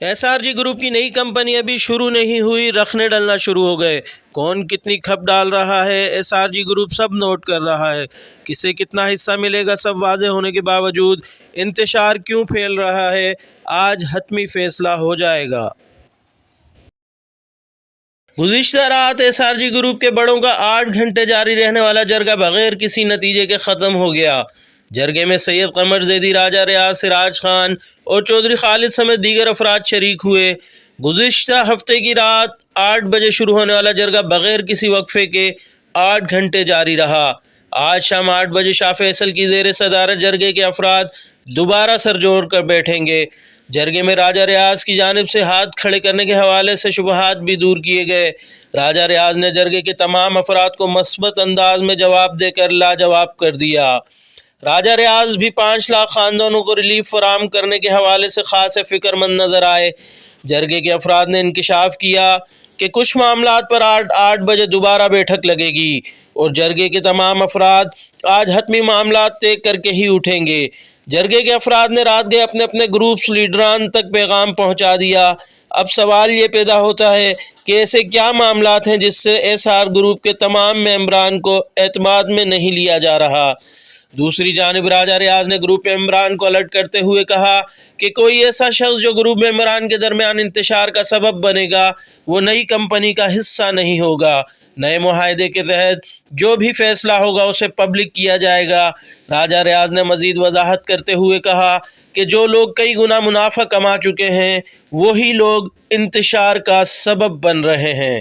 S R G group کی نئی company ابھی شروع نہیں ہوئی، رکھنے ڈلنا شروع ہو گئے۔ کون کتنی کھپ ڈال رہا ہے، ایس آر جی گروپ سب نوٹ کر رہا ہے۔ کسے کتنا حصہ ملے گا سب واضح ہونے کے باوجود انتشار کیوں پھیل رہا ہے، آج حتمی فیصلہ ہو جائے گا۔ گزشتہ رات ایس آر جی گروپ کے بڑوں کا 8 گھنٹے جاری رہنے والا جرگہ بغیر کسی نتیجے کے ختم ہو گیا۔ جرگے میں سید قمر زیدی، راجہ ریاض، سراج خان اور چودھری خالد سمیت دیگر افراد شریک ہوئے۔ گزشتہ ہفتے کی رات 8 بجے شروع ہونے والا جرگہ بغیر کسی وقفے کے 8 گھنٹے جاری رہا۔ آج شام 8 بجے شاہ فیصل کی زیر صدارت جرگے کے افراد دوبارہ سر جوڑ کر بیٹھیں گے۔ جرگے میں راجہ ریاض کی جانب سے ہاتھ کھڑے کرنے کے حوالے سے شبہات بھی دور کیے گئے۔ راجہ ریاض نے جرگے کے تمام افراد کو مثبت انداز میں جواب دے کر لاجواب کر دیا۔ راجہ ریاض بھی 5 لاکھ خاندانوں کو ریلیف فراہم کرنے کے حوالے سے خاص فکر مند نظر آئے۔ جرگے کے افراد نے انکشاف کیا کہ کچھ معاملات پر 8 بجے دوبارہ بیٹھک لگے گی اور جرگے کے تمام افراد آج حتمی معاملات طے کر کے ہی اٹھیں گے۔ جرگے کے افراد نے رات گئے اپنے اپنے گروپس لیڈران تک پیغام پہنچا دیا۔ اب سوال یہ پیدا ہوتا ہے کہ ایسے کیا معاملات ہیں جس سے ایس آر گروپ کے تمام ممبران کو اعتماد میں نہیں لیا جا رہا۔ دوسری جانب راجہ ریاض نے گروپ ممبران کو الرٹ کرتے ہوئے کہا کہ کوئی ایسا شخص جو گروپ ممبران کے درمیان انتشار کا سبب بنے گا وہ نئی کمپنی کا حصہ نہیں ہوگا۔ نئے معاہدے کے تحت جو بھی فیصلہ ہوگا اسے پبلک کیا جائے گا۔ راجہ ریاض نے مزید وضاحت کرتے ہوئے کہا کہ جو لوگ کئی گنا منافع کما چکے ہیں وہی لوگ انتشار کا سبب بن رہے ہیں۔